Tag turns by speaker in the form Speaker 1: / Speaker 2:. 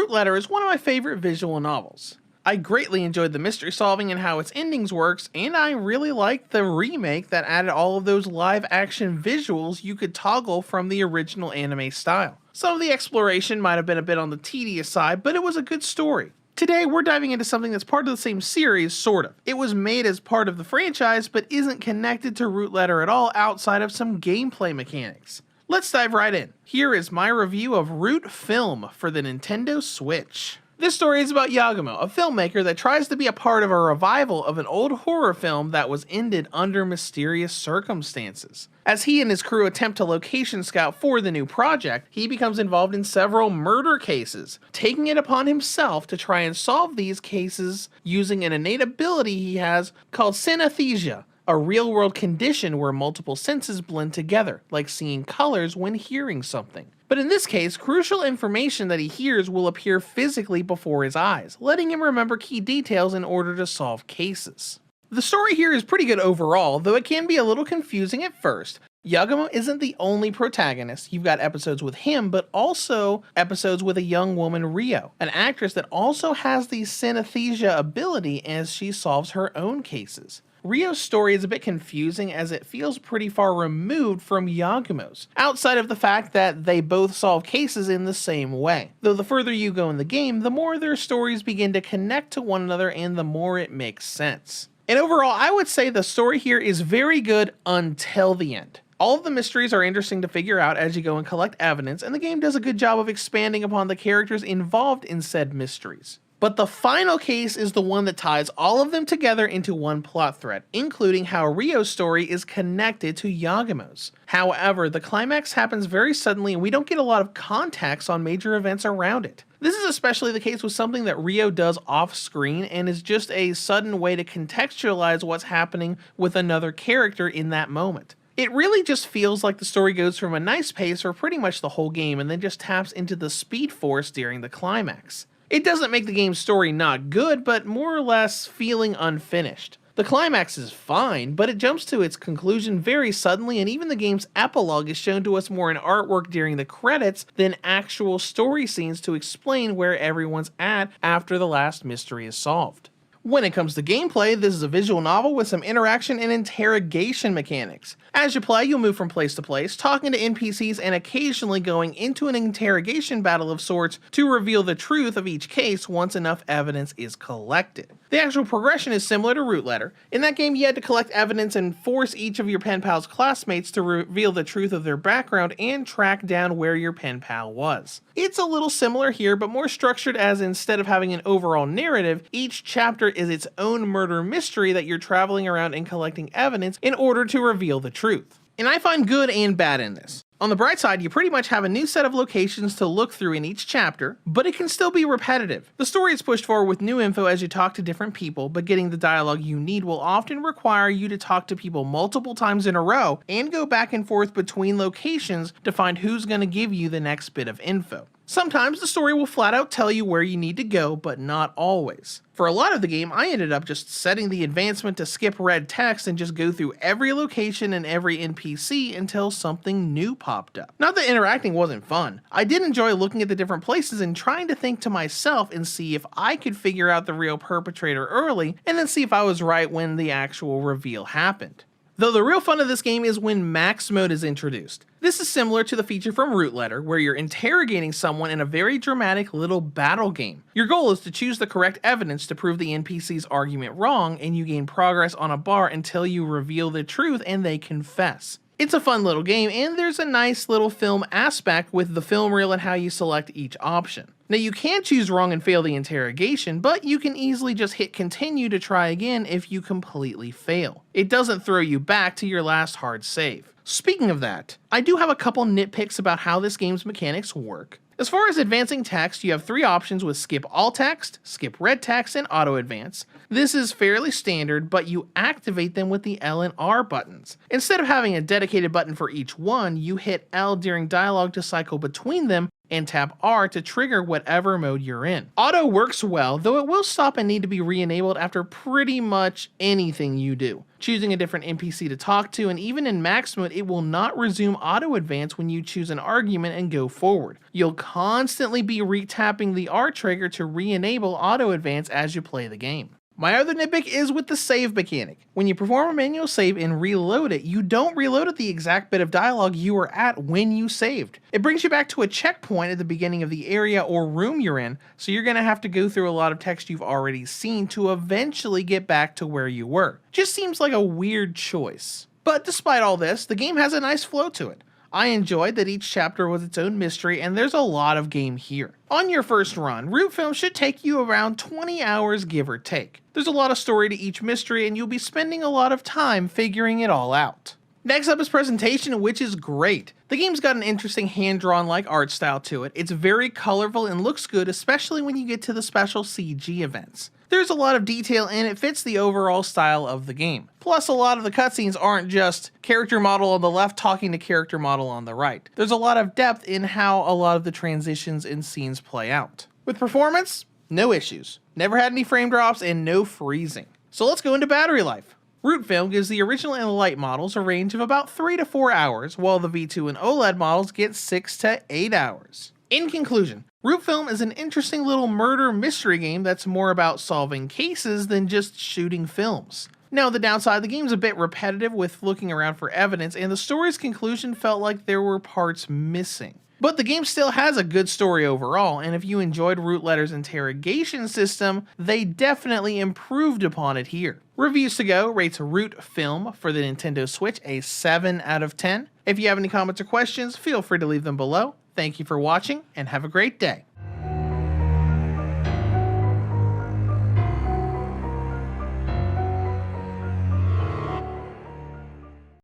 Speaker 1: Root Letter is one of my favorite visual novels. I greatly enjoyed the mystery solving and how its endings works, and I really liked the remake that added all of those live action visuals you could toggle from the original anime style. Some of the exploration might have been a bit on the tedious side, but it was a good story. Today we're diving into something that's part of the same series, sort of. It was made as part of the franchise, but isn't connected to Root Letter at all outside of some gameplay mechanics. Let's dive right in. Here is my review of Root Film for the Nintendo Switch. This story is about Yagumo, a filmmaker that tries to be a part of a revival of an old horror film that was ended under mysterious circumstances. As he and his crew attempt to location scout for the new project, he becomes involved in several murder cases, taking it upon himself to try and solve these cases using an innate ability he has called synesthesia, a real-world condition where multiple senses blend together, like seeing colors when hearing something. But in this case, crucial information that he hears will appear physically before his eyes, letting him remember key details in order to solve cases. The story here is pretty good overall, though it can be a little confusing at first. Yagumo isn't the only protagonist. You've got episodes with him, but also episodes with a young woman, Rio, an actress that also has the synesthesia ability as she solves her own cases. Rio's story is a bit confusing as it feels pretty far removed from Yagumo's, outside of the fact that they both solve cases in the same way. Though the further you go in the game, the more their stories begin to connect to one another and the more it makes sense. And overall, I would say the story here is very good until the end. All of the mysteries are interesting to figure out as you go and collect evidence, and the game does a good job of expanding upon the characters involved in said mysteries. But the final case is the one that ties all of them together into one plot thread, including how Rio's story is connected to Yagumo's. However, the climax happens very suddenly and we don't get a lot of context on major events around it. This is especially the case with something that Rio does off screen and is just a sudden way to contextualize what's happening with another character in that moment. It really just feels like the story goes from a nice pace for pretty much the whole game and then just taps into the speed force during the climax. It doesn't make the game's story not good, but more or less feeling unfinished. The climax is fine, but it jumps to its conclusion very suddenly, and even the game's epilogue is shown to us more in artwork during the credits than actual story scenes to explain where everyone's at after the last mystery is solved. When it comes to gameplay, this is a visual novel with some interaction and interrogation mechanics. As you play, you'll move from place to place, talking to NPCs and occasionally going into an interrogation battle of sorts to reveal the truth of each case once enough evidence is collected. The actual progression is similar to Root Letter. In that game, you had to collect evidence and force each of your pen pal's classmates to reveal the truth of their background and track down where your pen pal was. It's a little similar here, but more structured, as instead of having an overall narrative, each chapter is its own murder mystery that you're traveling around and collecting evidence in order to reveal the truth. And I find good and bad in this. On the bright side, you pretty much have a new set of locations to look through in each chapter, but it can still be repetitive. The story is pushed forward with new info as you talk to different people, but getting the dialogue you need will often require you to talk to people multiple times in a row and go back and forth between locations to find who's going to give you the next bit of info. Sometimes the story will flat out tell you where you need to go, but not always. For a lot of the game, I ended up just setting the advancement to skip red text and just go through every location and every NPC until something new popped up. Not that interacting wasn't fun. I did enjoy looking at the different places and trying to think to myself and see if I could figure out the real perpetrator early, and then see if I was right when the actual reveal happened. Though the real fun of this game is when Max Mode is introduced. This is similar to the feature from Root Letter, where you're interrogating someone in a very dramatic little battle game. Your goal is to choose the correct evidence to prove the NPC's argument wrong, and you gain progress on a bar until you reveal the truth and they confess. It's a fun little game, and there's a nice little film aspect with the film reel and how you select each option. Now, you can choose wrong and fail the interrogation, but you can easily just hit continue to try again if you completely fail. It doesn't throw you back to your last hard save. Speaking of that, I do have a couple nitpicks about how this game's mechanics work. As far as advancing text, you have three options with skip all text, skip red text, and auto advance. This is fairly standard, but you activate them with the L and R buttons. Instead of having a dedicated button for each one, you hit L during dialogue to cycle between them, and tap R to trigger whatever mode you're in. Auto works well, though it will stop and need to be re-enabled after pretty much anything you do. Choosing a different NPC to talk to, and even in max mode, it will not resume auto advance when you choose an argument and go forward. You'll constantly be re-tapping the R trigger to re-enable auto advance as you play the game. My other nitpick is with the save mechanic. When you perform a manual save and reload it, you don't reload at the exact bit of dialogue you were at when you saved. It brings you back to a checkpoint at the beginning of the area or room you're in, so you're going to have to go through a lot of text you've already seen to eventually get back to where you were. Just seems like a weird choice. But despite all this, the game has a nice flow to it. I enjoyed that each chapter was its own mystery, and there's a lot of game here. On your first run, Root Film should take you around 20 hours give or take. There's a lot of story to each mystery, and you'll be spending a lot of time figuring it all out. Next up is Presentation, which is great. The game's got an interesting hand-drawn like art style to it. It's very colorful and looks good, especially when you get to the special CG events. There's a lot of detail and it fits the overall style of the game. Plus, a lot of the cutscenes aren't just character model on the left talking to character model on the right. There's a lot of depth in how a lot of the transitions and scenes play out. With performance, no issues. Never had any frame drops and no freezing. So let's go into battery life. Root Film gives the original and light models a range of about 3 to 4 hours, while the V2 and OLED models get 6 to 8 hours. In conclusion, Root Film is an interesting little murder mystery game that's more about solving cases than just shooting films. Now, the downside, the game's a bit repetitive with looking around for evidence, and the story's conclusion felt like there were parts missing. But the game still has a good story overall, and if you enjoyed Root Letter's interrogation system, they definitely improved upon it here. Reviews to Go rates Root Film for the Nintendo Switch a 7 out of 10. If you have any comments or questions, feel free to leave them below. Thank you for watching, and have a great day.